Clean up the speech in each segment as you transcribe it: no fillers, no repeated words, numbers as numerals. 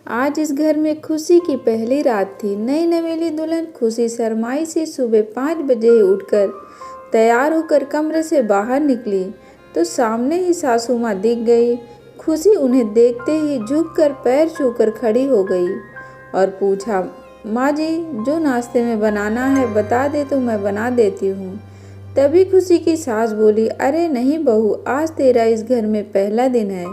आज इस घर में खुशी की पहली रात थी। नई नवेली दुल्हन खुशी शर्माई से सुबह 5 बजे ही उठकर तैयार होकर कमरे से बाहर निकली तो सामने ही सासू माँ दिख गई। खुशी उन्हें देखते ही झुककर पैर छूकर खड़ी हो गई और पूछा, माँ जी, जो नाश्ते में बनाना है बता दे तो मैं बना देती हूँ। तभी खुशी की सास बोली, अरे नहीं बहू, आज तेरा इस घर में पहला दिन है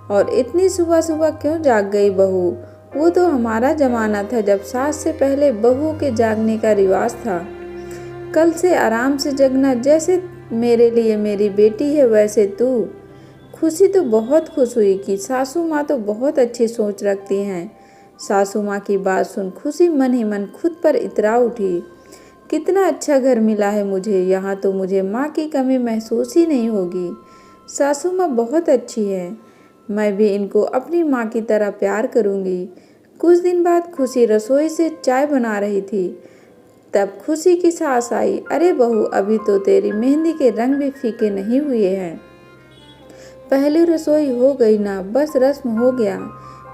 और इतनी सुबह सुबह क्यों जाग गई बहू। वो तो हमारा जमाना था जब सास से पहले बहू के जागने का रिवाज था। कल से आराम से जगना, जैसे मेरे लिए मेरी बेटी है वैसे तू। खुशी तो बहुत खुश हुई कि सासू माँ तो बहुत अच्छी सोच रखती हैं। सासू माँ की बात सुन खुशी मन ही मन खुद पर इतरा उठी। कितना अच्छा घर मिला है मुझे, यहाँ तो मुझे माँ की कमी महसूस ही नहीं होगी। सासू माँ बहुत अच्छी है, मैं भी इनको अपनी माँ की तरह प्यार करूँगी। कुछ दिन बाद खुशी रसोई से चाय बना रही थी, तब खुशी की सास आई। अरे बहू, अभी तो तेरी मेहंदी के रंग भी फीके नहीं हुए हैं। पहली रसोई हो गई ना, बस रस्म हो गया,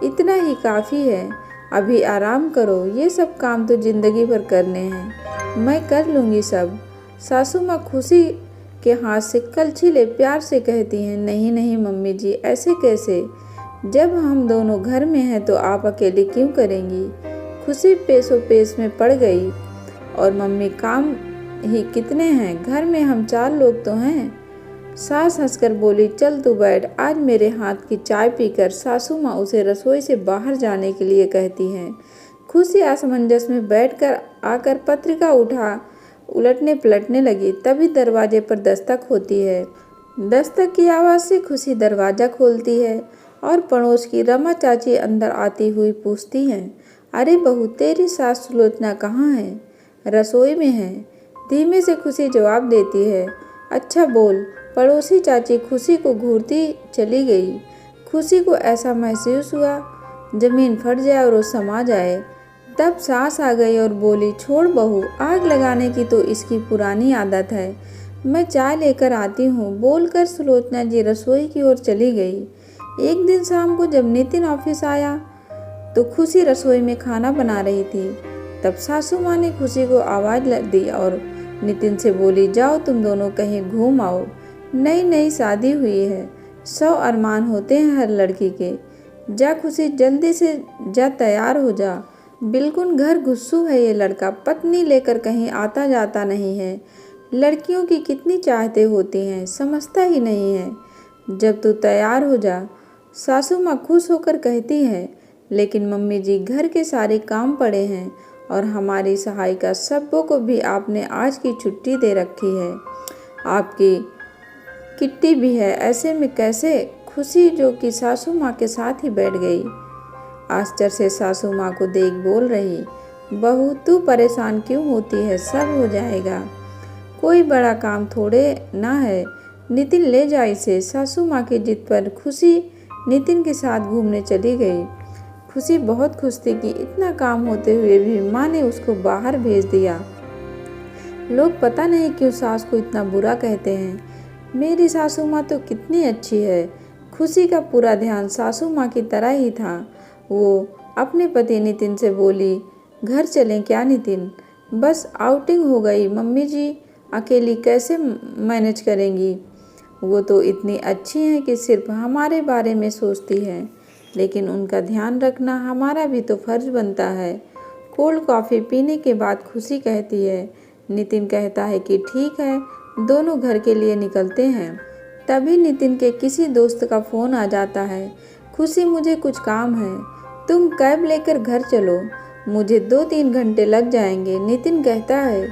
इतना ही काफ़ी है। अभी आराम करो, ये सब काम तो जिंदगी भर करने हैं, मैं कर लूँगी सब। सासू माँ खुशी के हाथ से कलछी ले प्यार से कहती हैं, नहीं नहीं मम्मी जी, ऐसे कैसे, जब हम दोनों घर में हैं तो आप अकेले क्यों करेंगी। खुशी पेशो पेश में पड़ गई, और मम्मी काम ही कितने हैं, घर में हम 4 लोग तो हैं। सास हंसकर बोली, चल तू बैठ, आज मेरे हाथ की चाय पीकर। सासू माँ उसे रसोई से बाहर जाने के लिए कहती हैं। खुशी असमंजस में बैठकर आकर पत्रिका उठा उलटने पलटने लगी। तभी दरवाजे पर दस्तक होती है। दस्तक की आवाज़ से खुशी दरवाज़ा खोलती है और पड़ोस की रमा चाची अंदर आती हुई पूछती हैं, अरे बहू, तेरी सास सुलोचना कहाँ है। रसोई में है, धीमे से खुशी जवाब देती है। अच्छा बोल। पड़ोसी चाची खुशी को घूरती चली गई। खुशी को ऐसा महसूस हुआ जमीन फट जाए और वो समा जाए। तब सास आ गई और बोली, छोड़ बहू, आग लगाने की तो इसकी पुरानी आदत है, मैं चाय लेकर आती हूँ। बोलकर सुलोचना जी रसोई की ओर चली गई। एक दिन शाम को जब नितिन ऑफिस आया तो खुशी रसोई में खाना बना रही थी। तब सासू माँ ने खुशी को आवाज़ दी और नितिन से बोली, जाओ तुम दोनों कहीं घूम आओ, नई नई शादी हुई है, 100 अरमान होते हैं हर लड़की के। जा खुशी, जल्दी से जा, तैयार हो जा। बिल्कुल घर गुस्सू है ये लड़का, पत्नी लेकर कहीं आता जाता नहीं है। लड़कियों की कितनी चाहते होती हैं, समझता ही नहीं है। जब तू तैयार हो जा। सासू माँ खुश होकर कहती है, लेकिन मम्मी जी, घर के सारे काम पड़े हैं और हमारी सहायिका सबों को भी आपने आज की छुट्टी दे रखी है, आपकी किट्टी भी है, ऐसे में कैसे। खुशी जो कि सासू माँ के साथ ही बैठ गई, आश्चर्य से सासू माँ को देख बोल रही, बहू तू परेशान क्यों होती है, सब हो जाएगा, कोई बड़ा काम थोड़े ना है। नितिन ले जा इसे। सासू माँ की जिद पर खुशी नितिन के साथ घूमने चली गई। खुशी बहुत खुश थी कि इतना काम होते हुए भी माँ ने उसको बाहर भेज दिया। लोग पता नहीं क्यों सास को इतना बुरा कहते हैं। मेरी सासू माँ तो कितनी अच्छी है। खुशी का पूरा ध्यान सासू माँ की तरह ही था। वो अपने पति नितिन से बोली, घर चलें क्या नितिन, बस आउटिंग हो गई, मम्मी जी अकेली कैसे मैनेज करेंगी। वो तो इतनी अच्छी हैं कि सिर्फ हमारे बारे में सोचती हैं, लेकिन उनका ध्यान रखना हमारा भी तो फर्ज बनता है। कोल्ड कॉफ़ी पीने के बाद खुशी कहती है। नितिन कहता है कि ठीक है, दोनों घर के लिए निकलते हैं। तभी नितिन के किसी दोस्त का फ़ोन आ जाता है, खुशी मुझे कुछ काम है, तुम कैब लेकर घर चलो, मुझे 2-3 घंटे लग जाएंगे। नितिन कहता है,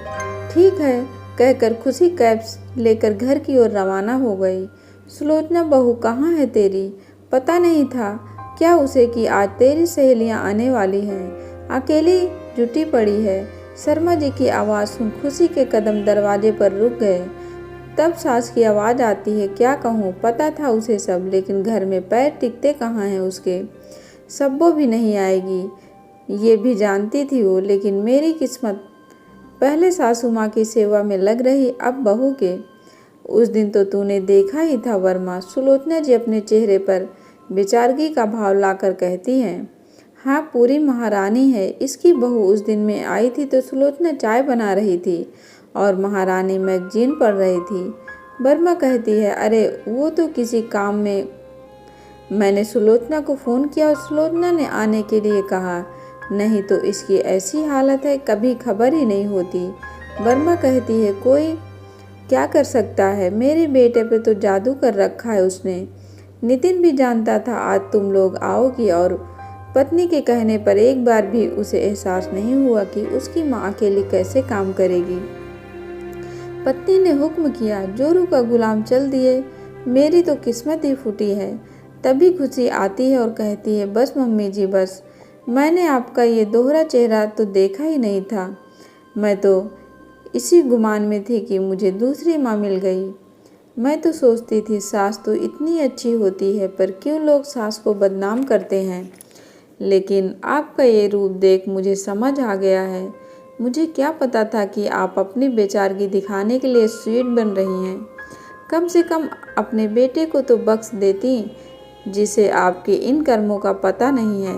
ठीक है, कहकर खुशी कैब लेकर घर की ओर रवाना हो गई। सुलोचना बहू कहाँ है तेरी, पता नहीं था क्या उसे कि आज तेरी सहेलियाँ आने वाली हैं, अकेली जुटी पड़ी है। शर्मा जी की आवाज़ सुन खुशी के कदम दरवाजे पर रुक गए। तब सास की आवाज़ आती है, क्या कहूँ, पता था उसे सब, लेकिन घर में पैर टिकते कहाँ हैं उसके, सब्बो भी नहीं आएगी ये भी जानती थी वो, लेकिन मेरी किस्मत पहले सासू माँ की सेवा में लग रही, अब बहू के। उस दिन तो तूने देखा ही था वर्मा। सुलोचना जी अपने चेहरे पर बेचारगी का भाव लाकर कहती हैं। हाँ, पूरी महारानी है। इसकी बहू उस दिन में आई थी तो सुलोचना चाय बना रही थी और महारानी मैगजीन पढ़ रही थी। वर्मा कहती है, अरे वो तो किसी काम में। मैंने सुलोचना को फ़ोन किया और सुलोचना ने आने के लिए कहा, नहीं तो इसकी ऐसी हालत है, कभी खबर ही नहीं होती। वर्मा कहती है, कोई क्या कर सकता है, मेरे बेटे पे तो जादू कर रखा है उसने। नितिन भी जानता था आज तुम लोग आओगी और पत्नी के कहने पर एक बार भी उसे एहसास नहीं हुआ कि उसकी माँ अकेली कैसे काम करेगी। पत्नी ने हुक्म किया, जोरू का गुलाम चल दिए। मेरी तो किस्मत ही फूटी है। तभी खुशी आती है और कहती है, बस मम्मी जी बस, मैंने आपका ये दोहरा चेहरा तो देखा ही नहीं था। मैं तो इसी गुमान में थी कि मुझे दूसरी माँ मिल गई। मैं तो सोचती थी सास तो इतनी अच्छी होती है, पर क्यों लोग सास को बदनाम करते हैं। लेकिन आपका ये रूप देख मुझे समझ आ गया है। मुझे क्या पता था कि आप अपनी बेचारगी दिखाने के लिए स्वीट बन रही हैं। कम से कम अपने बेटे को तो बख्श देती, जिसे आपके इन कर्मों का पता नहीं है।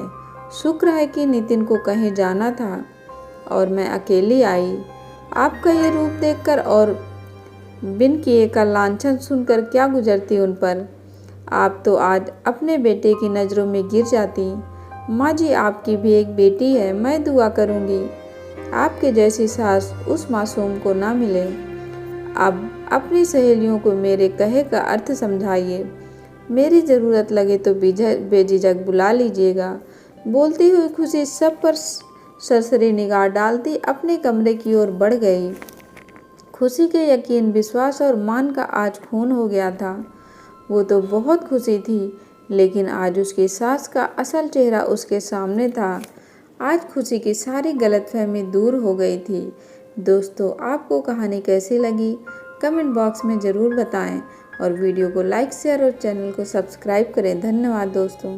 शुक्र है कि नितिन को कहीं जाना था और मैं अकेली आई। आपका ये रूप देखकर और बिन किए का लांछन सुनकर क्या गुजरती उन पर। आप तो आज अपने बेटे की नज़रों में गिर जाती। माँ जी, आपकी भी एक बेटी है। मैं दुआ करूँगी आपके जैसी सास उस मासूम को ना मिले। अब अपनी सहेलियों को मेरे कहे का अर्थ समझाइए। मेरी ज़रूरत लगे तो बेझिझक बुला लीजिएगा। बोलती हुई खुशी सब पर सरसरी निगाह डालती अपने कमरे की ओर बढ़ गई। खुशी के यकीन, विश्वास और मान का आज खून हो गया था। वो तो बहुत खुशी थी, लेकिन आज उसकी सास का असल चेहरा उसके सामने था। आज खुशी की सारी गलतफहमी दूर हो गई थी। दोस्तों, आपको कहानी कैसी लगी कमेंट बॉक्स में ज़रूर बताएं और वीडियो को लाइक शेयर और चैनल को सब्सक्राइब करें। धन्यवाद दोस्तों।